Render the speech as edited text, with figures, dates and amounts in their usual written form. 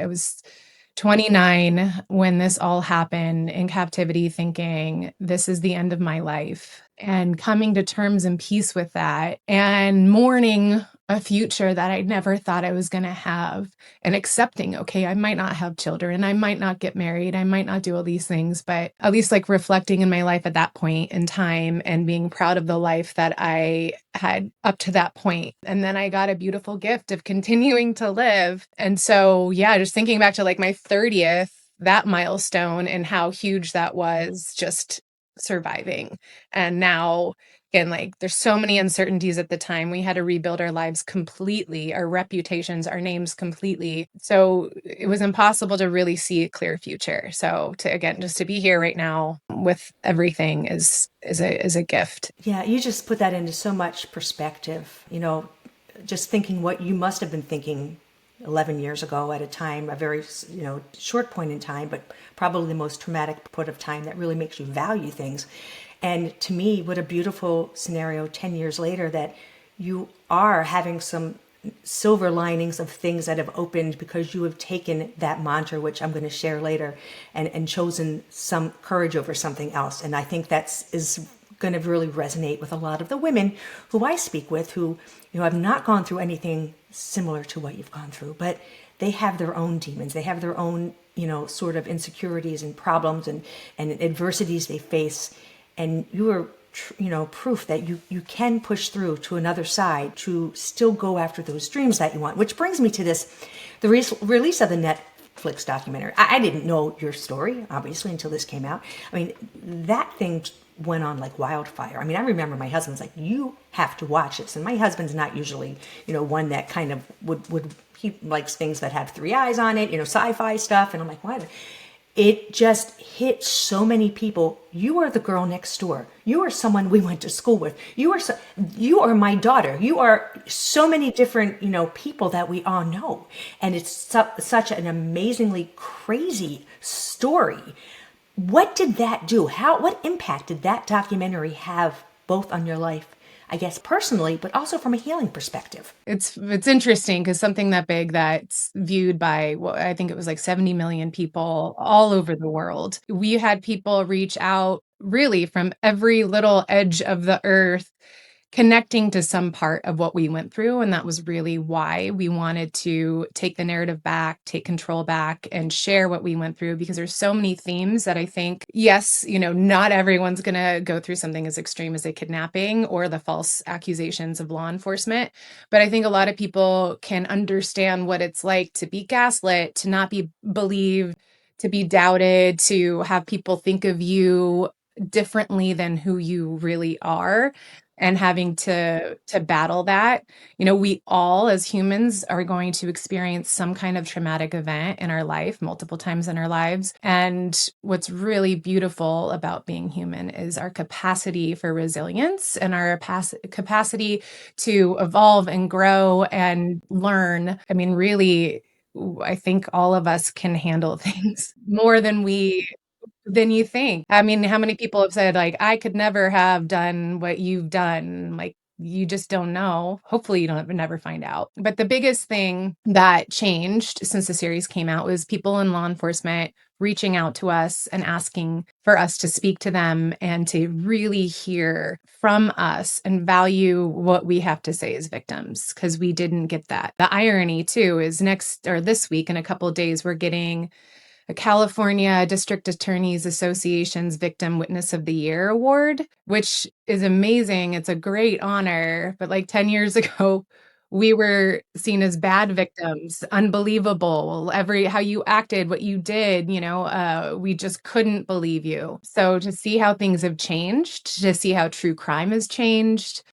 I was 29 when this all happened in captivity, thinking this is the end of my life, and coming to terms and peace with that and mourning a future that I never thought I was going to have, and accepting, okay, I might not have children, I might not get married, I might not do all these things, but at least like reflecting in my life at that point in time and being proud of the life that I had up to that point. And then I got a beautiful gift of continuing to live. And so, yeah, just thinking back to like my 30th, that milestone and how huge that was, just surviving. And now, again, like there's so many uncertainties at the time. We had to rebuild our lives completely, our reputations, our names completely. So it was impossible to really see a clear future. So to, again, just to be here right now with everything is a gift. Yeah, you just put that into so much perspective. Just thinking what you must have been thinking 11 years ago at a time, a very, short point in time, but probably the most traumatic point of time that really makes you value things. And to me, what a beautiful scenario 10 years later that you are having some silver linings of things that have opened because you have taken that mantra, which I'm going to share later, and chosen some courage over something else. And I think that's is going to really resonate with a lot of the women who I speak with who, have not gone through anything similar to what you've gone through, but they have their own demons. They have their own, sort of insecurities and problems and adversities they face. And you are proof that you can push through to another side to still go after those dreams that you want. Which brings me to the release of the Netflix documentary. I didn't know your story, obviously, until this came out. I mean, that thing went on like wildfire. I mean, I remember my husband's like, you have to watch this. And my husband's not usually, one that kind of would he likes things that have three eyes on it, sci-fi stuff. And I'm like, what? It just hit so many people. You are the girl next door. You are someone we went to school with. You are my daughter. You are so many different, people that we all know. And it's such an amazingly crazy story. What did that do? What impact did that documentary have both on your life, I guess personally, but also from a healing perspective? It's interesting because something that big that's viewed by, well, I think it was like 70 million people all over the world. We had people reach out really from every little edge of the earth, connecting to some part of what we went through. And that was really why we wanted to take the narrative back, take control back, and share what we went through, because there's so many themes that I think, yes, not everyone's going to go through something as extreme as a kidnapping or the false accusations of law enforcement. But I think a lot of people can understand what it's like to be gaslit, to not be believed, to be doubted, to have people think of you differently than who you really are, and having to battle that. We all as humans are going to experience some kind of traumatic event in our life multiple times in our lives. And what's really beautiful about being human is our capacity for resilience and our capacity to evolve and grow and learn. I mean, really, I think all of us can handle things more than you think. I mean, how many people have said, like, I could never have done what you've done? Like, you just don't know. Hopefully, you don't never find out. But the biggest thing that changed since the series came out was people in law enforcement reaching out to us and asking for us to speak to them and to really hear from us and value what we have to say as victims, because we didn't get that. The irony, too, is this week, in a couple of days, we're getting a California District Attorneys Association's Victim Witness of the Year award, which is amazing. It's a great honor. But like 10 years ago, we were seen as bad victims, unbelievable, how you acted, what you did, we just couldn't believe you. So to see how things have changed, to see how true crime has changed,